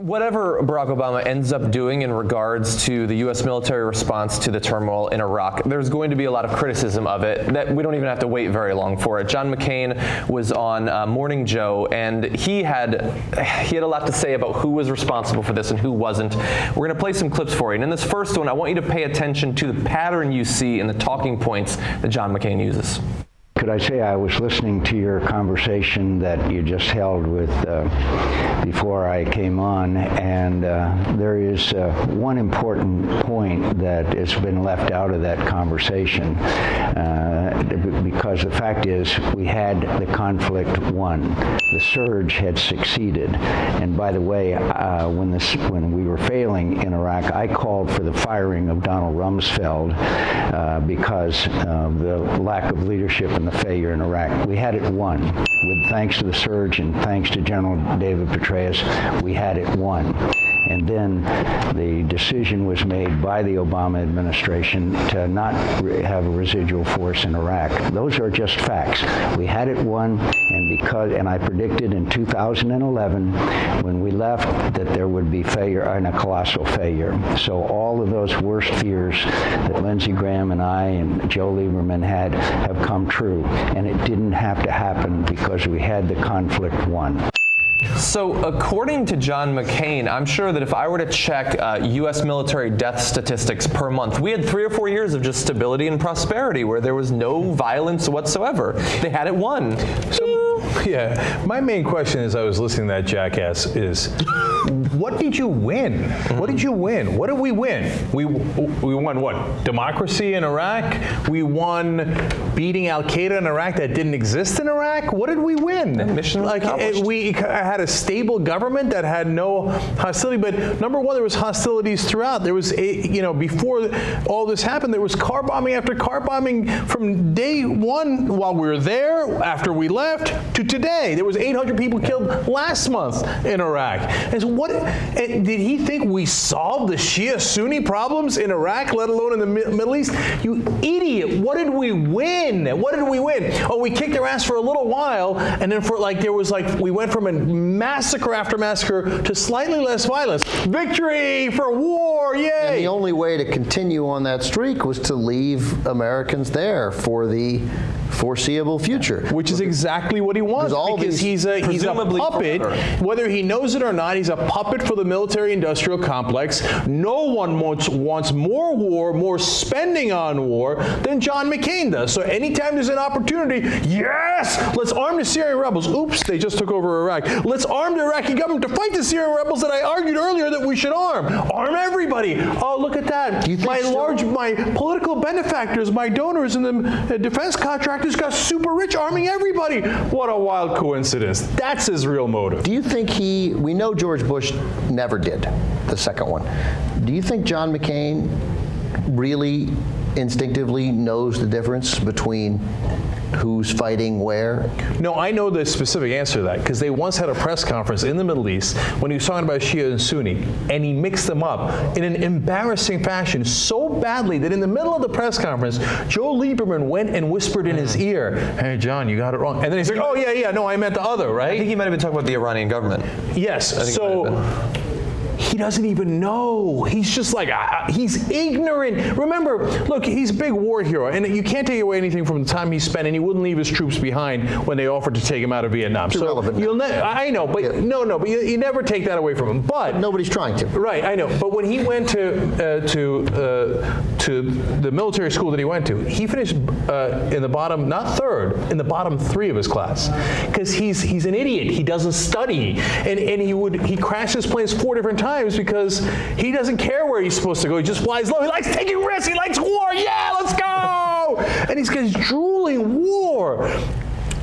Whatever Barack Obama ends up doing in regards to the U.S. military response to the turmoil in Iraq, there's going to be a lot of criticism of it that we don't even have to wait very long for it. John McCain was on Morning Joe, and he had a lot to say about who was responsible for this and who wasn't. We're going to play some clips for you. And in this first one, I want you to pay attention to the pattern you see in the talking points that John McCain uses. Could I say I was listening to your conversation that you just held with before I came on, and there is one important point that has been left out of that conversation, because the fact is we had the conflict won. The surge had succeeded, and by the way, when we were failing in Iraq, I called for the firing of Donald Rumsfeld because of the lack of leadership and the failure in Iraq. We had it won. With thanks to the surge and thanks to General David Petraeus, we had it won. And then the decision was made by the Obama administration to not have a residual force in Iraq. Those are just facts. We had it won, and I predicted in 2011 when we left that there would be failure and a colossal failure. So all of those worst fears that Lindsey Graham and I and Joe Lieberman had have come true, and it didn't have to happen because we had the conflict won. So according to John McCain, I'm sure that if I were to check U.S. military death statistics per month, we had 3 or 4 years of just stability and prosperity where there was no violence whatsoever. They had it won. So, yeah, my main question as I was listening to that jackass is, what did you win? What did you win? What did we win? We won what? Democracy in Iraq? We won beating al-Qaeda in Iraq that didn't exist in Iraq? What did we win? Mission accomplished. We had a stable government that had no hostility, but number one, there was hostilities throughout. There was, before all this happened, there was car bombing after car bombing from day one while we were there, after we left, to today. There was 800 people killed last month in Iraq. And so did he think we solved the Shia-Sunni problems in Iraq, let alone in the Middle East? You idiot. What did we win? What did we win? Oh, we kicked their ass for a little while, and then we went from a massacre after massacre to slightly less violence. Victory for war, yay! And the only way to continue on that streak was to leave Americans there for the foreseeable future. Which is exactly what he wants, because he's a puppet. Whether he knows it or not, he's a puppet for the military-industrial complex. No one wants more war, more spending on war than John McCain does. So anytime there's an opportunity, yes, let's arm the Syrian rebels. Oops, they just took over Iraq. Let's arm the Iraqi government to fight the Syrian rebels that I argued earlier that we should arm. Arm everybody. Oh, look at that. My political benefactors, my donors, and the defense contractors got super rich arming everybody. What a wild coincidence. That's his real motive. Do you think we know George Bush never did the second one. Do you think John McCain really instinctively knows the difference between who's fighting where? No, I know the specific answer to that, because they once had a press conference in the Middle East when he was talking about Shia and Sunni, and he mixed them up in an embarrassing fashion so badly that in the middle of the press conference, Joe Lieberman went and whispered in his ear, "Hey, John, you got it wrong." And then he said, "Oh, yeah, no, I meant the other, right?" I think he might have been talking about the Iranian government. Yes, so he doesn't even know. He's just like, he's ignorant. Remember, look, he's a big war hero, and you can't take away anything from the time he spent, and he wouldn't leave his troops behind when they offered to take him out of Vietnam. It's irrelevant. I know, but but you never take that away from him. But nobody's trying to. Right, I know. But when he went to the military school that he went to, he finished in the bottom, not third, in the bottom 3 of his class, because he's an idiot. He doesn't study, and he crashes planes 4 different times because he doesn't care where he's supposed to go. He just flies low. He likes taking risks. He likes war. Yeah, let's go! And he's drooling war.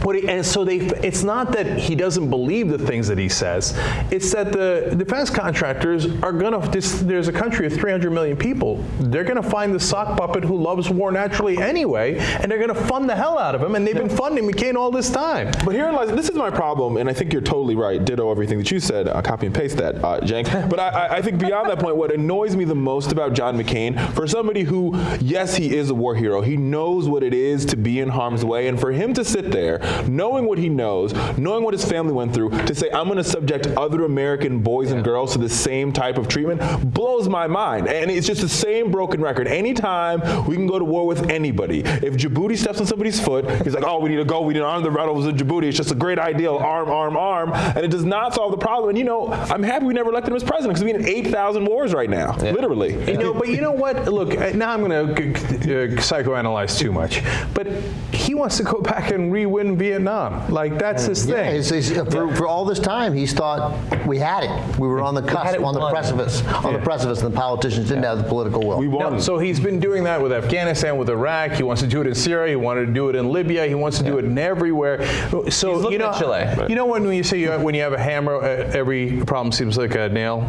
It's not that he doesn't believe the things that he says. It's that the defense contractors are there's a country of 300 million people. They're going to find the sock puppet who loves war naturally anyway, and they're going to fund the hell out of him, and they've been funding McCain all this time. But herein lies, this is my problem, and I think you're totally right. Ditto everything that you said. Copy and paste that, Cenk. But I think beyond that point, what annoys me the most about John McCain, for somebody who, yes, he is a war hero, he knows what it is to be in harm's way, and for him to sit there knowing what he knows, knowing what his family went through, to say, I'm going to subject other American boys and girls to the same type of treatment, blows my mind. And it's just the same broken record. Anytime we can go to war with anybody, if Djibouti steps on somebody's foot, he's like, oh, we need to go, we need to arm the rebels in Djibouti. It's just a great ideal, arm, arm, arm. And it does not solve the problem. And, you know, I'm happy we never elected him as president, because we're in 8,000 wars right now, literally. You know, but you know what? Look, now I'm going to psychoanalyze too much. But he wants to go back and re-win Vietnam. Like, that's his thing. For all this time, he's thought we had it. We were on the cusp, on the precipice, and the politicians didn't have the political will. We won. No, so he's been doing that with Afghanistan, with Iraq. He wants to do it in Syria. He wanted to do it in Libya. He wants to do it in everywhere. So you know, at Chile. You know when you say when you have a hammer, every problem seems like a nail,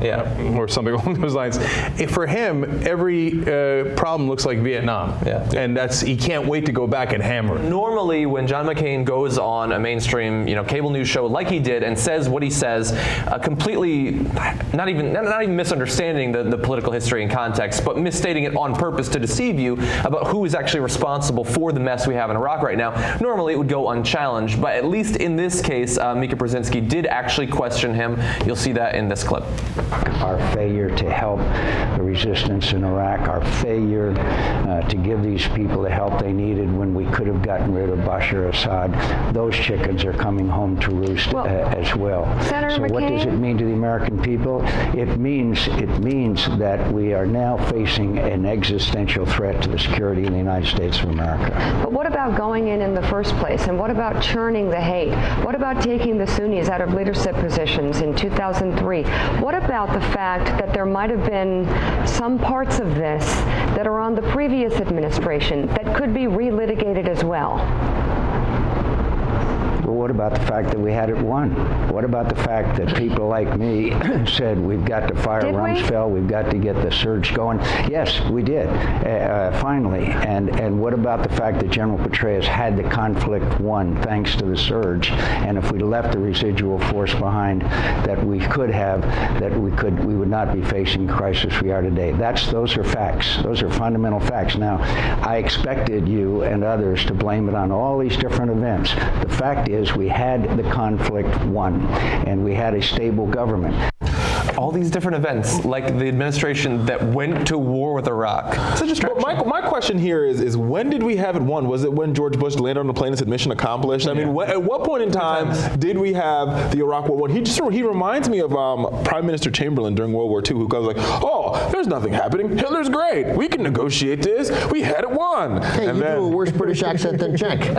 or something along those lines. For him, every problem looks like Vietnam, and he can't wait to go back and hammer it. Normally, when John McCain goes on a mainstream, cable news show like he did and says what he says, completely not even misunderstanding the political history and context, but misstating it on purpose to deceive you about who is actually responsible for the mess we have in Iraq right now. Normally, it would go unchallenged, but at least in this case, Mika Brzezinski did actually question him. You'll see that in this clip. Our failure to help the resistance in Iraq, our failure to give these people the help they needed when we could have gotten rid of Bashar Assad, those chickens are coming home to roost as well. Senator So McCain? what does it mean to the American people? It means that we are now facing an existential threat to the security of the United States of America. But what about going in the first place? And what about churning the hate? What about taking the Sunnis out of leadership positions in 2003? What about the fact that there might have been some parts of this that are on the previous administration that could be relitigated as well? Well, what about the fact that we had it won? What about the fact that people like me said we've got to fire Rumsfeld, we've got to get the surge going? Yes, we did, finally. And what about the fact that General Petraeus had the conflict won thanks to the surge? And if we left the residual force behind that we could have, we would not be facing the crisis we are today. Those are facts. Those are fundamental facts. Now, I expected you and others to blame it on all these different events. The fact is we had the conflict won, and we had a stable government. All these different events, like the administration that went to war with Iraq. My question here is when did we have it won? Was it when George Bush landed on the plane and said mission accomplished? I mean, at what point in time did we have the Iraq War won? He reminds me of Prime Minister Chamberlain during World War II, who goes like, oh, there's nothing happening. Hitler's great. We can negotiate this. We had it won. Hey, you do a worse British accent than Cenk. Pretty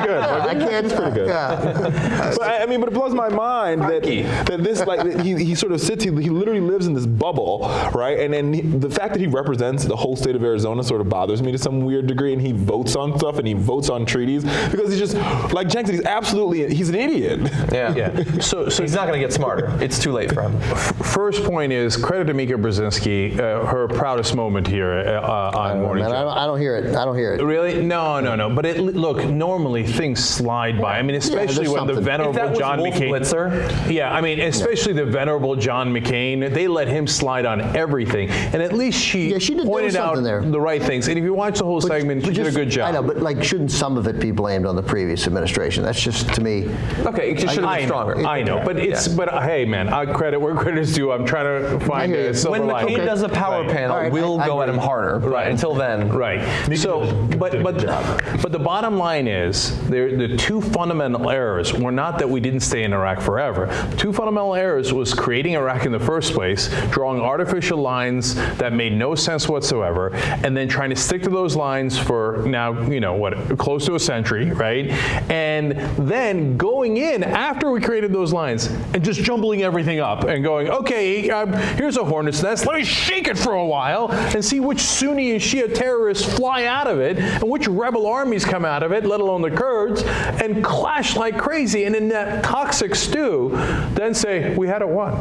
good. I can't. It's pretty good. But it blows my mind that he sort of sits. He literally lives in this bubble, right? And then the fact that he represents the whole state of Arizona sort of bothers me to some weird degree. And he votes on stuff and he votes on treaties because he's just like Cenk said. He's an idiot. Yeah. So he's not going to get smarter. It's too late for him. First point is credit to Mika Brzezinski, her proudest moment here on Morning Joe. I don't hear it. I don't hear it. Really? No. But look, normally things slide by. I mean, especially when the venerable John McCain. Blitzer. Yeah, I mean, especially the venerable John McCain. They let him slide on everything, and at least she pointed out the right things. And if you watch the whole segment, she did a good job. I know, but shouldn't some of it be blamed on the previous administration? That's just, to me. Okay, it should have been stronger. I know, but hey, man, credit where credit is due. I'm trying to find a silver When lining. McCain does a power panel, we'll go at him harder. Right. Until then. Right. So, but the bottom line is the two fundamental errors were not that we didn't stay in Iraq forever. Two fundamental errors was creating Iraq in the first place, drawing artificial lines that made no sense whatsoever, and then trying to stick to those lines for now, close to a century, right? And then going in after we created those lines and just jumbling everything up and going, okay, here's a hornet's nest. Let me shake it for a while and see which Sunni and Shia terrorists fly out of it and which rebel armies come out of it, let alone the Kurds, and clash like crazy. And in that toxic stew, then say, we had it won.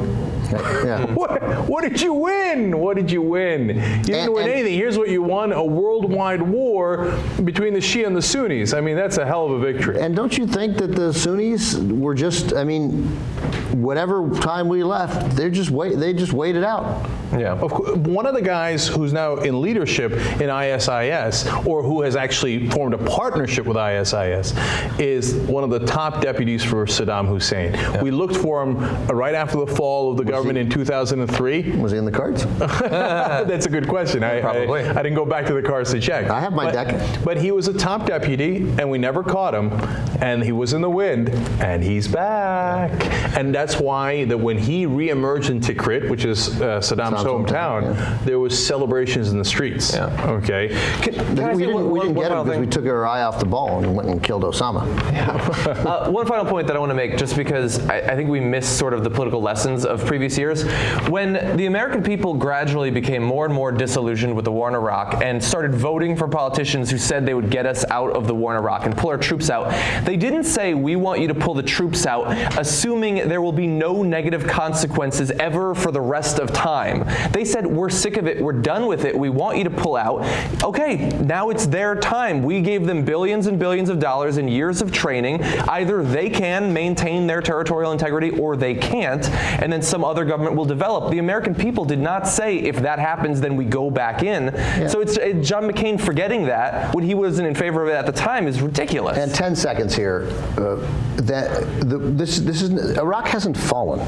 Yeah. What did you win? What did you win? You didn't win anything. Here's what you won: a worldwide war between the Shia and the Sunnis. I mean, that's a hell of a victory. And don't you think that the Sunnis were just, I mean, whatever time we left, they just waited out. Yeah. One of the guys who's now in leadership in ISIS, or who has actually formed a partnership with ISIS, is one of the top deputies for Saddam Hussein. Yeah. We looked for him right after the fall of the government in 2003. Was he in the cards? That's a good question. Probably. I didn't go back to the cards to check. I have my deck. But he was a top deputy, and we never caught him, and he was in the wind, and he's back. And that's why that when he reemerged in Tikrit, which is Saddam's hometown, there was celebrations in the streets. Yeah. Okay. We didn't get him because we took our eye off the ball and went and killed Osama. Yeah. One final point that I want to make, just because I think we missed sort of the political lessons of previous years. When the American people gradually became more and more disillusioned with the war in Iraq and started voting for politicians who said they would get us out of the war in Iraq and pull our troops out, they didn't say, we want you to pull the troops out, assuming there will be no negative consequences ever for the rest of time. They said, we're sick of it, we're done with it, we want you to pull out. Okay, now it's their time. We gave them billions and billions of dollars and years of training. Either they can maintain their territorial integrity or they can't, and then some other government will develop. The American people did not say, if that happens, then we go back in. Yeah. So it's John McCain forgetting that when he wasn't in favor of it at the time is ridiculous. And 10 seconds here. Iraq hasn't fallen,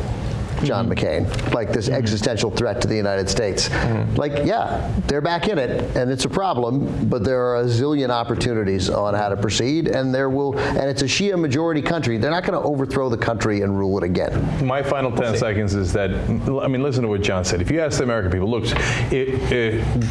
John McCain, like this existential threat to the United States. Like, yeah, they're back in it, and it's a problem, but there are a zillion opportunities on how to proceed, and and it's a Shia majority country. They're not going to overthrow the country and rule it again. My final 10 seconds is that, I mean, listen to what John said. If you ask the American people, look,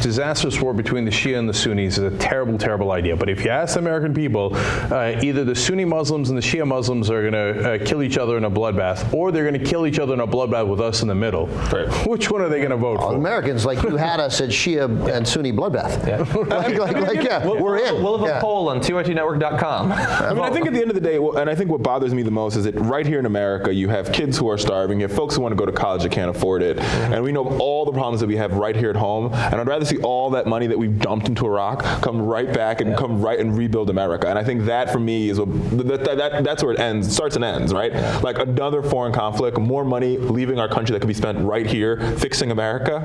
disastrous war between the Shia and the Sunnis is a terrible, terrible idea. But if you ask the American people, either the Sunni Muslims and the Shia Muslims are going to kill each other in a bloodbath, or they're going to kill each other in a bloodbath with us in the middle. Right. Which one are they going to vote for? Americans, like you had us at Shia and Sunni bloodbath. Yeah. We're in. We'll have a poll on tytnetwork.com. I mean, I think at the end of the day, and I think what bothers me the most is that right here in America, you have kids who are starving, you have folks who want to go to college that can't afford it, and we know all the problems that we have right here at home, and I'd rather see all that money that we've dumped into Iraq come right back and come right and rebuild America. And I think that, for me, is that's where it ends, starts and ends, right? Yeah. Like another foreign conflict, more money leaving our country that could be spent right here fixing America.